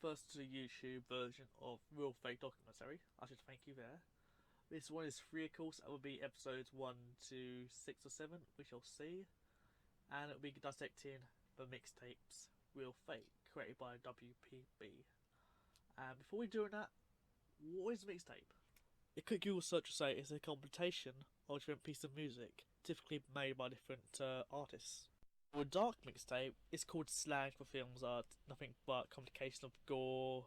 first to YouTube version of Real Fake Documentary. I should thank you there. This one is free, of course. It will be episodes 1 to 6 or 7, we shall see. And it will be dissecting the mixtapes Real Fake, created by WPB. And before we do that, what is a mixtape? A quick Google search will say it's a compilation of different pieces of music, typically made by different artists. A dark mixtape is called slang for films are nothing but complication of gore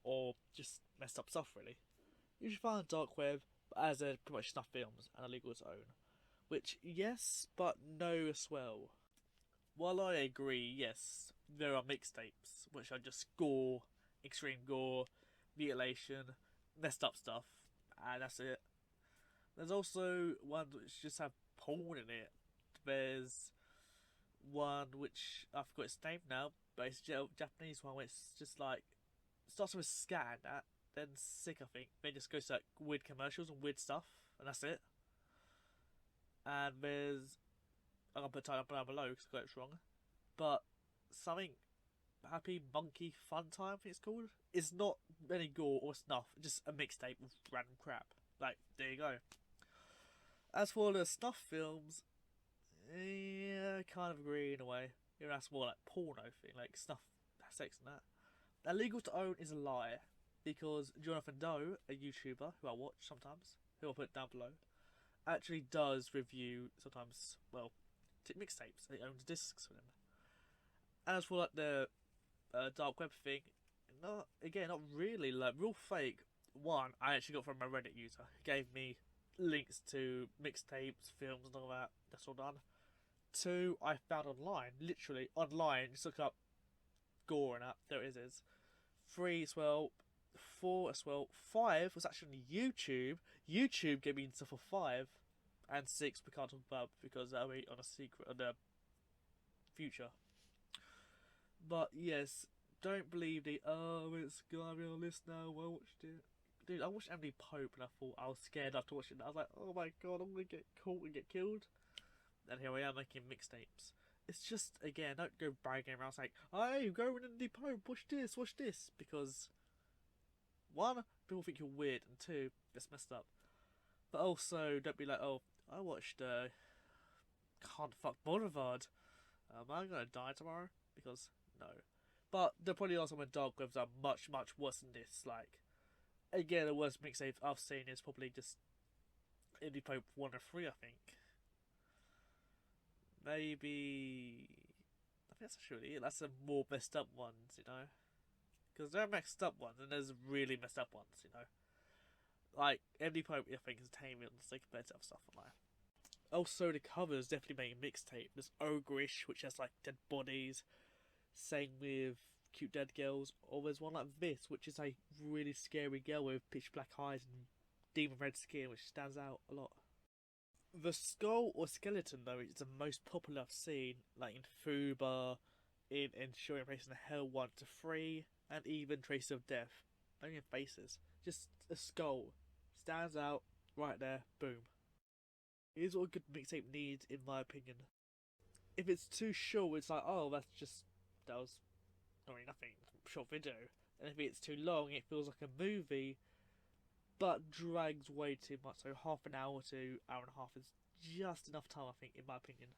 or just messed up stuff, really. You should find dark web, but as they're pretty much snuff films and illegal its own. Which, yes, but no as well. While I agree, yes, there are mixtapes which are just gore, extreme gore, mutilation, messed up stuff, and that's it. There's also ones which just have porn in it. There's one which I forgot its name now, but it's a Japanese one where it's just like starts with a scat and that, then sick I think, then just goes to like weird commercials and weird stuff, and that's it. And there's I'm gonna put it down below because I got it wrong, but something Happy Monkey Fun Time I think it's called. It's not any gore or snuff, just a mixtape of random crap. Like there you go. As for the snuff films, yeah, I kind of agree in a way. You know, that's more like porno thing, like stuff, sex and that. Illegal to own is a lie, because Jonathan Doe, a YouTuber who I watch sometimes, who I'll put down below, actually does review sometimes, well, mixtapes. He owns discs for them. And as for like the dark web thing, not really. Like Real Fake, one I actually got from a Reddit user. He gave me links to mixtapes, films, and all that. That's all done. Two, I found online, literally online. Just look up gore and that. There it is. Three as well. Four as well. Five was actually on YouTube. YouTube gave me stuff for five, and six we can't talk about because that'll be on a secret on the future. But yes, don't believe the it's gonna be on this now. I watched it. Dude, I watched Emily Pope and I thought I was scared after watching it. I was like, oh my god, I'm gonna get caught and get killed. And here I am making mixtapes. It's just, again, don't go bragging around saying, hey, go in Emily Pope, watch this. Because, one, people think you're weird, and two, it's messed up. But also, don't be like, oh, I watched Can't Fuck Boulevard. Am I gonna die tomorrow? Because, no. But there probably are some dark webs that are much, much worse than this. Like, again, the worst mixtape I've seen is probably just Indie Pope 1 or 3, I think. Maybe I think that's actually it. That's the more messed up ones, you know. Because there are messed up ones and there's really messed up ones, you know. Like Indie Pope, I think, is entertainment compared to other stuff online. Also, the covers definitely make a mixtape. There's Ogreish, which has like dead bodies. Same with Cute Dead Girls. Or there's one like this, which is a really scary girl with pitch black eyes and demon red skin, which stands out a lot. The skull or skeleton, though, is the most popular I've seen, like in Fuba, in Ensuring Place in the Hell 1 to 3, and even Trace of Death. Not even faces. Just a skull. Stands out, right there, boom. Here's what a good mixtape needs, in my opinion. If it's too short, it's like, oh, that was not really nothing, short video. And if it's too long, it feels like a movie, but drags way too much. So half an hour to hour and a half is just enough time, I think, in my opinion.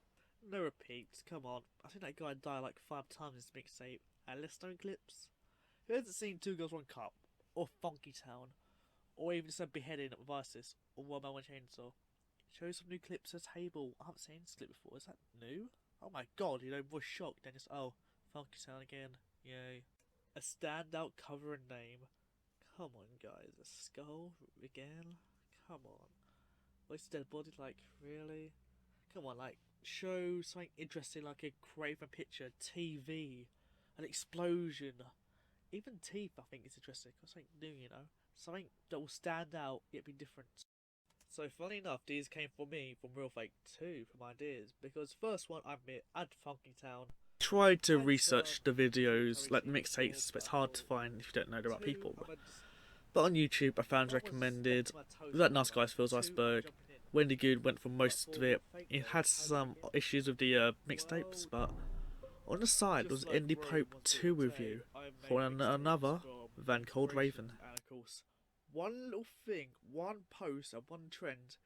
No repeats, come on. I think that guy died like 5 times in this mixtape. And let's stone clips. Who hasn't seen Two Girls One Cup? Or Funky Town? Or even just a beheading at Vices? Or One Man One Chainsaw? Show some new clips to the table. I haven't seen this clip before. Is that new? Oh my god, you know, was shocked. Then just, oh, Funky Town again. Yay. A standout cover and name. Come on, guys. A skull again? Come on. What's dead body like? Really? Come on, like, show something interesting like a Craven picture, TV, an explosion. Even teeth, I think, is interesting. Something new, you know? Something that will stand out yet be different. So, funny enough, these came from me from Real Fake 2 from ideas. Because, first one, I admit, Add Funky Town. Tried to research the videos, like mixtapes, but it's hard to find if you don't know the right people. But on YouTube, I found recommended That Nice Guys Feels Iceberg. Wendy Good went for most of it. It had some issues with the mixtapes, but On the side was Indie Pope 2 review for another than Cold Raven. And of course, one little thing, one post and one trend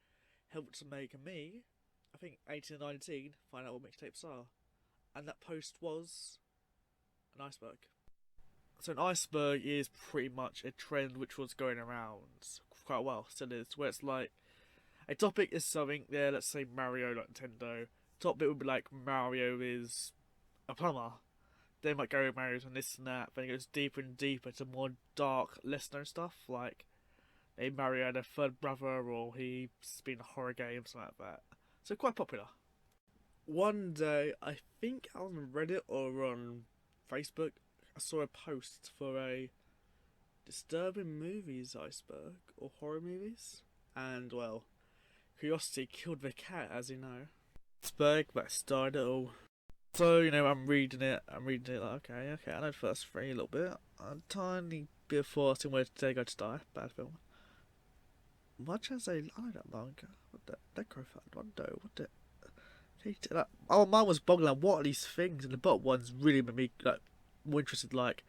helped to make me, I think 18 or 19, find out what mixtapes are. And that post was an iceberg. So an iceberg is pretty much a trend which was going around quite well, still is, where it's like, a topic is something there, let's say Mario, like Nintendo. Top bit would be like Mario is a plumber. Then might go Mario's and this and that, then it goes deeper and deeper to more dark, less known stuff, like maybe Mario had a third brother, or he's been in a horror game, something like that. So quite popular. One day, I think on Reddit or on Facebook, I saw a post for a disturbing movies iceberg, or horror movies, and well, curiosity killed the cat, as you know. Iceberg that started it all. So, I'm reading it like, okay, I know the first three a little bit. A tiny bit of thought in where Today Go to Die, bad film. What I say? I know that manga. What the? Necrophant, Rondo, what the? Oh, mine was boggling. What are these things? And the bottom ones really made me like more interested. Like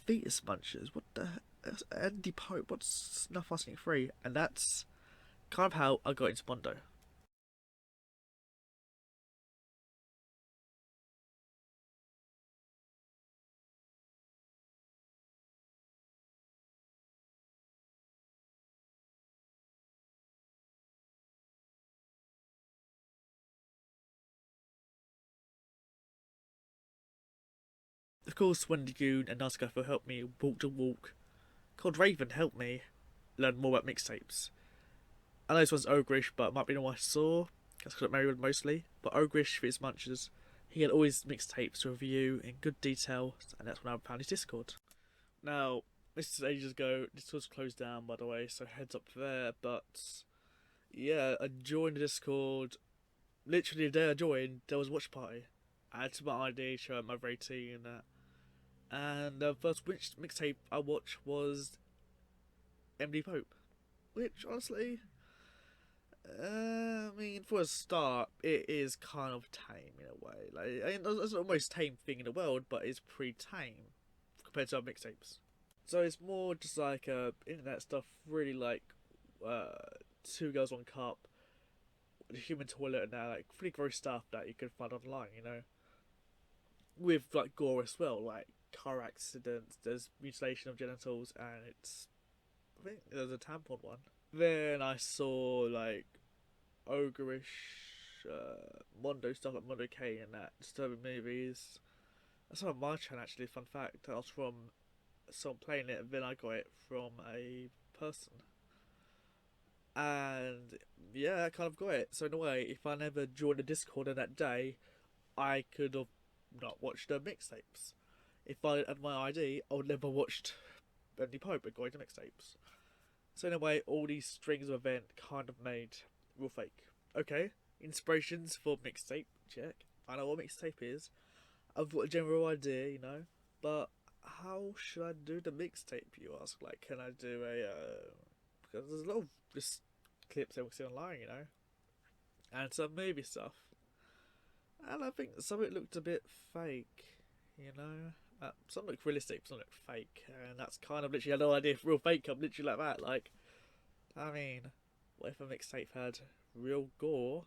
fetus munchers. What the? Andy Pope. What's Snuff Asking Free? And that's kind of how I got into Mondo. Of course, Wendy Goon and Nazguffer helped me walk to walk. Cold Raven helped me learn more about mixtapes. I know this one's Ogrish, but it might be the one I saw. That's because I married mostly. But Ogrish, for his munches, he had always mixtapes to review in good detail, and that's when I found his Discord. Now, this is ages ago. Discord's closed down, by the way, so heads up there. But yeah, I joined the Discord. Literally the day I joined, there was a watch party. I had to my ID, show my rating and that. And the first mixtape I watched was MD Pope, which honestly, I mean, for a start, it is kind of tame in a way. Like, I mean, it's not the most tame thing in the world, but it's pretty tame compared to other mixtapes. So it's more just like internet stuff, really like Two Girls One Cup, the Human Toilet, and that, like pretty gross stuff that you can find online, with like gore as well, like car accidents, there's mutilation of genitals, and I think there's a tampon one. Then I saw like ogreish Mondo stuff like Mondo K and that, disturbing movies. That's on my channel actually, fun fact. I was from someone playing it, and then I got it from a person. And yeah, I kind of got it. So in a way, if I never joined the Discord on that day, I could have not watched the mixtapes. If I had my ID, I would never watched Bendy Pope and going to mixtapes. So in a way, all these strings of event kind of made real fake. Okay, inspirations for mixtape, check. I know what mixtape is. I've got a general idea, but how should I do the mixtape, you ask? Like, can I do because there's a lot of just clips that we see online, and some movie stuff. And I think some of it looked a bit fake, some look realistic, some look fake, and that's kind of literally, I had no idea if real fake come literally like that. Like, I mean, what if a mixtape had real gore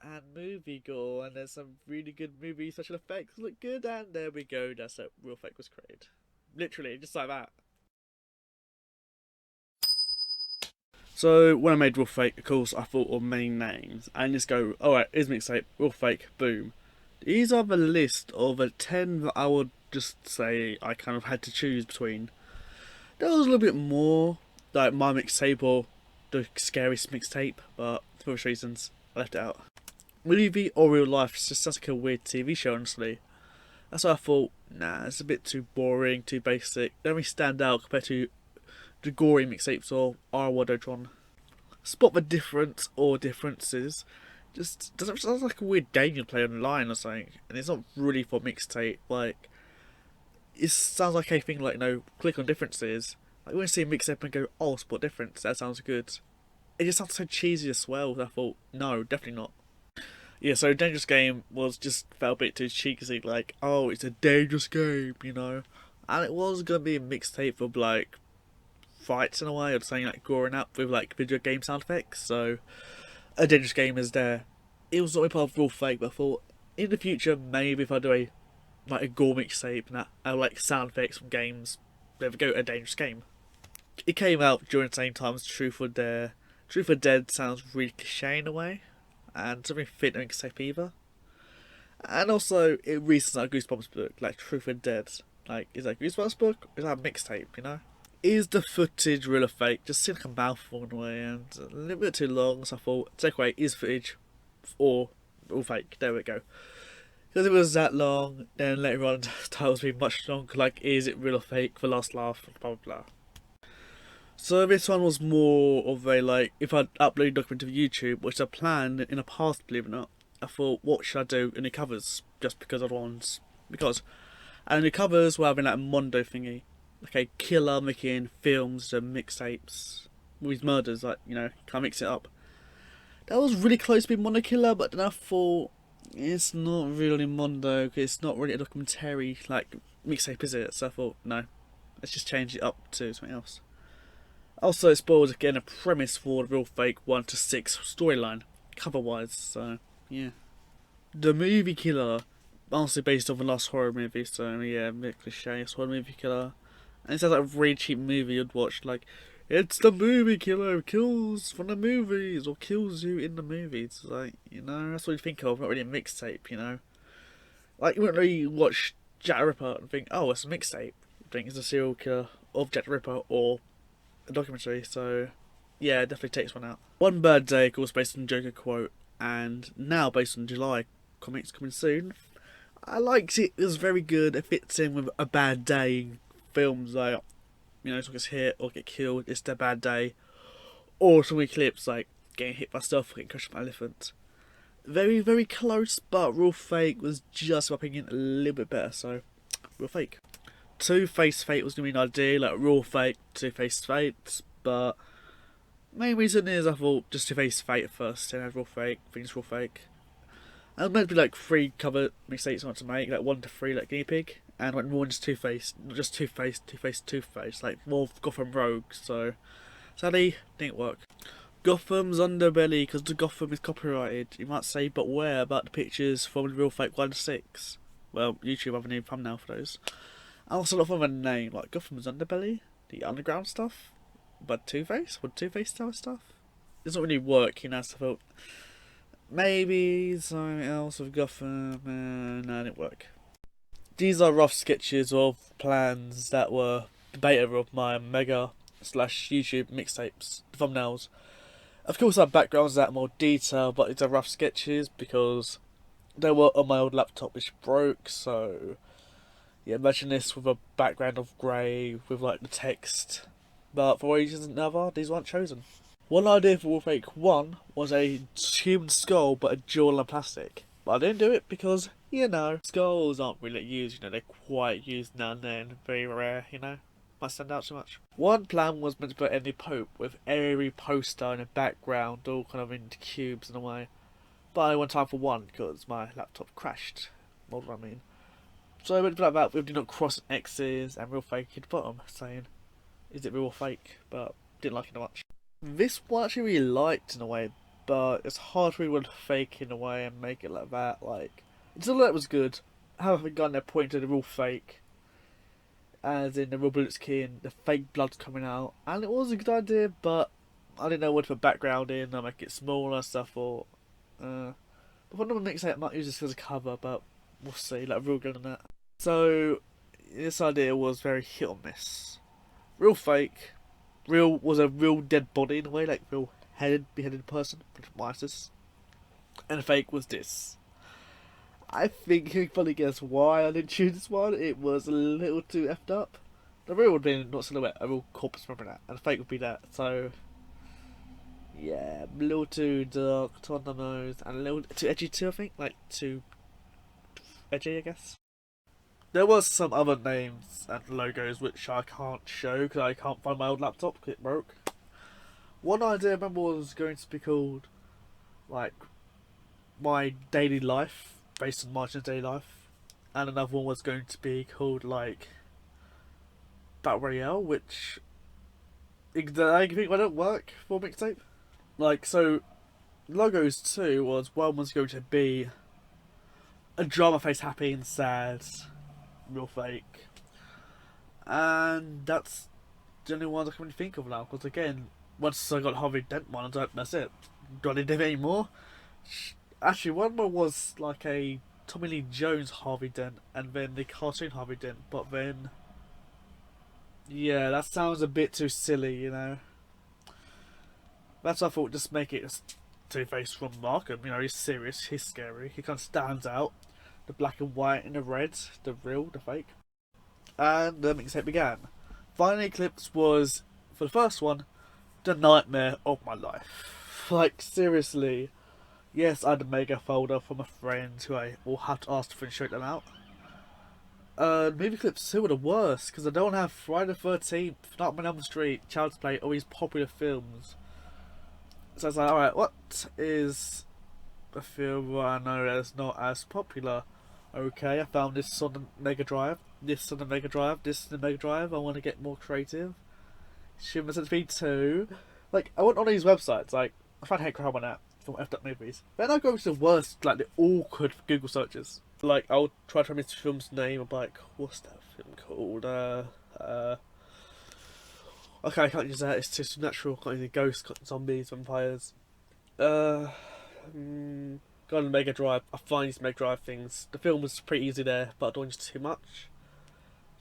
and movie gore, and there's some really good movie special effects look good, and there we go, that's how real fake was created. Literally, just like that. So when I made real fake, of course, I thought of many names, and just go, alright, here's mixtape, real fake, boom. These are the list of the 10 that I would just say I kind of had to choose between. There was a little bit more, like my mixtape or the scariest mixtape, but for various reasons, I left it out. Movie or real life, it's just such like a weird TV show, honestly. That's why I thought, nah, it's a bit too boring, too basic. Don't really stand out compared to the gory mixtapes or R. Wadotron. Spot the difference or differences. Just doesn't sound like a weird game you play online or something, and it's not really for mixtape. Like, it sounds like a thing like click on differences. Like when you see a mixtape and go, oh, spot difference, that sounds good. It just sounds so cheesy as well. I thought, no, definitely not. Yeah, so Dangerous Game was just felt a bit too cheesy, like, oh, it's a dangerous game, you know? And it was gonna be a mixtape of, like, fights in a way, or something like growing up with, like, video game sound effects, so a Dangerous Game is there. It was not part of Real Fake, but I thought, in the future, maybe if I do a gore mixtape and I like sound effects from games, there we go, a Dangerous Game. It came out during the same time as Truth or Dare. Truth or Dead sounds really cliche in a way, and something fit no mixtape either. And also, it reads like a Goosebumps book, like Truth or Dead. Like, is that a Goosebumps book? Or is that a mixtape, you know? Is the footage real or fake? Just seemed like a mouthful in a way, and a little bit too long, so I thought, take away, is footage or real fake? There we go. Because it was that long, then later on, the titles be much longer, like, is it real or fake? For last laugh, blah blah blah. So this one was more of a, like, if I'd upload a document to YouTube, which I planned in the past, believe it or not, I thought, what should I do in the covers? Just because I want, because, and the covers were having that Mondo thingy, okay, killer making films and mixtapes with murders, like, you know, can I mix it up? That was really close to being Mondo Killer, but then I thought, it's not really Mondo, it's not really a documentary, like, mixtape, is it? So I thought, no, let's just change it up to something else. Also, it spoils again a premise for the Real Fake 1 to 6 storyline, cover wise, so yeah. The Movie Killer, honestly based on the last horror movie, so yeah, a bit cliche, it's horror movie killer. And it sounds like a really cheap movie you'd watch, like, it's the movie killer who kills from the movies, or kills you in the movies. Like, you know, that's what you think of, not really a mixtape, you know. Like, you wouldn't really watch Jack the Ripper and think, oh, it's a mixtape. You think it's a serial killer of Jack the Ripper, or a documentary, so yeah, it definitely takes one out. One Bad Day, of course, based on Joker quote, and now based on July comics coming soon. I liked it. It was very good. It fits in with a bad day films, like, you know, someone gets hit or get killed. It's their bad day, or some clips like getting hit by stuff, getting crushed by an elephant. Very, very close, but Real Fake was just, in my opinion, a little bit better. So, Real Fake. Two-Face Fate was going to be an idea, like Real Fake, Two-Face Fate, but main reason is I thought just Two-Face Fate first, then I had Real Fake, things Real Fake. And it was meant to be like 3 cover mistakes I want to make, like 1 to 3, like Guinea Pig, and like more than just Two-Face, not just Two-Face, Two-Face, Two-Face, like more Gotham Rogue, so sadly, didn't work. Gotham's underbelly, because the Gotham is copyrighted. You might say, but where about the pictures from the Real Fake 1 to 6? Well, YouTube have a new thumbnail for those. I also love a name, like Gotham's Underbelly, the underground stuff, but Two-Face? Would Two-Face tell stuff? It doesn't really work, you know, so I thought, maybe something else with Gotham, no, it didn't work. These are rough sketches of plans that were the beta of my Mega / YouTube mixtapes, thumbnails. Of course I have backgrounds that are more detailed, but these are rough sketches because they were on my old laptop which broke, so yeah, imagine this with a background of grey with like the text, but for reasons another, these weren't chosen. One idea for Real Fake 1 was a human skull but a jewel and plastic, but I didn't do it because, you know, skulls aren't really used, you know, they're quite used now and then, very rare, you know, might stand out too much. One plan was meant to put any Pope with every poster in the background, all kind of into cubes in a way, but I went time for one because my laptop crashed, what do I mean? So I went for that with do not cross X's and Real Fake at the bottom, saying, is it real or fake? But didn't like it much. This one I actually really liked in a way, but it's hard to really fake in a way and make it like that. Like, it's all that was good. However, got there point to the Real Fake, as in the Real Bullets key and the fake blood's coming out, and it was a good idea, but I didn't know what to put background in. I make it smaller stuff, or but one of the mixtape I might use this as a cover, but we'll see. Like real good on that. So this idea was very hit or miss. Real Fake, real was a real dead body in a way, like real beheaded person, Isis. And fake was this. I think you can probably guess why I didn't choose this one. It was a little too effed up. The real would be not silhouette, a real corpse, remember that, and the fake would be that. So yeah, a little too dark, too on the nose, and a little too edgy too. I think, like too edgy, I guess. There was some other names and logos which I can't show because I can't find my old laptop because it broke. One idea I remember was going to be called, like, my daily life, based on Martin's daily life, and another one was going to be called like Battle Royale, which I think won't work for mixtape. Like so, logos too was one was going to be a drama face, happy and sad, real fake, and that's the only ones I can really think of now. Because again, once I got Harvey Dent one, I was like, that's it. Do I need to do it anymore? Actually, one more was like a Tommy Lee Jones Harvey Dent, and then the cartoon Harvey Dent. But then, yeah, that sounds a bit too silly, you know. That's why I thought just make it Two-Face from Markham. You know, he's serious, he's scary, he kind of stands out. The black and white and the red, the real, the fake. And the mixtape began. Final Eclipse was, for the first one, the nightmare of my life. Like, seriously. Yes, I had a mega folder from a friend who I all had to ask to finish them out. Movie clips 2 were the worst, because I don't have Friday the 13th, Nightmare on Elm Street, Child's Play, all these popular films. So I was like, alright, what is a film I know that's not as popular? Okay, I found this on the Mega Drive, this on the Mega Drive, this on the Mega Drive, I want to get more creative. Shimmer Centipede 2. Like, I went on these websites, like, I found Hank Crab on that from F'd Up Movies. Then I go to the worst, like, the awkward Google searches. Like, I'll try to remember this film's name, I'm like, what's that film called? Okay, I can't use that, it's too supernatural, can't use ghosts, zombies, vampires. Got on Mega Drive, I find these Mega Drive things. The film was pretty easy there, but I don't use too much.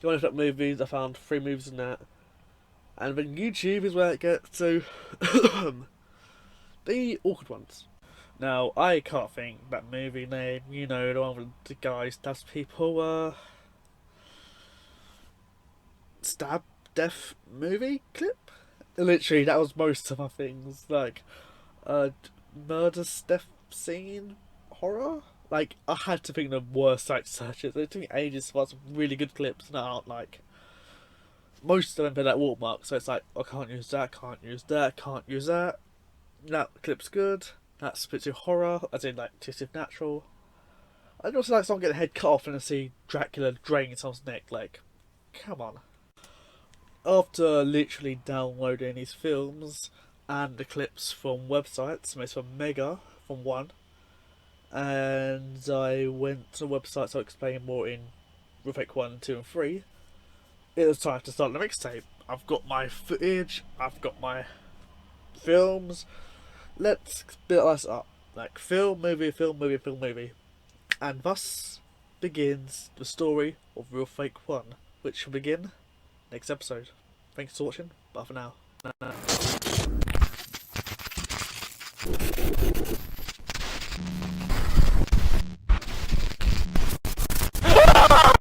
Go on F'd Up Movies, I found 3 movies in that. And then YouTube is where it gets to the awkward ones. Now, I can't think that movie name, you know, the one with the guy stabs people, stab death movie clip? Literally, that was most of my things, like, murder death scene horror? Like, I had to think of the worst site searches. It took me ages to find some really good clips that aren't like most of them are that watermark, so it's like, I can't use that, can't use that, can't use that. That clip's good. That's a bit too horror, as in like too supernatural. I'd also like someone get their head cut off and I see Dracula draining someone's neck, like, come on. After literally downloading these films and the clips from websites, most from Mega, from one, and I went to websites I'll explain more in Refake 1, 2 and 3, it was time to start the mixtape. I've got my footage, I've got my films. Let's build this up. Like film, movie, film, movie, film, movie. And thus begins the story of Real Fake 1, which will begin next episode. Thanks for watching, bye for now.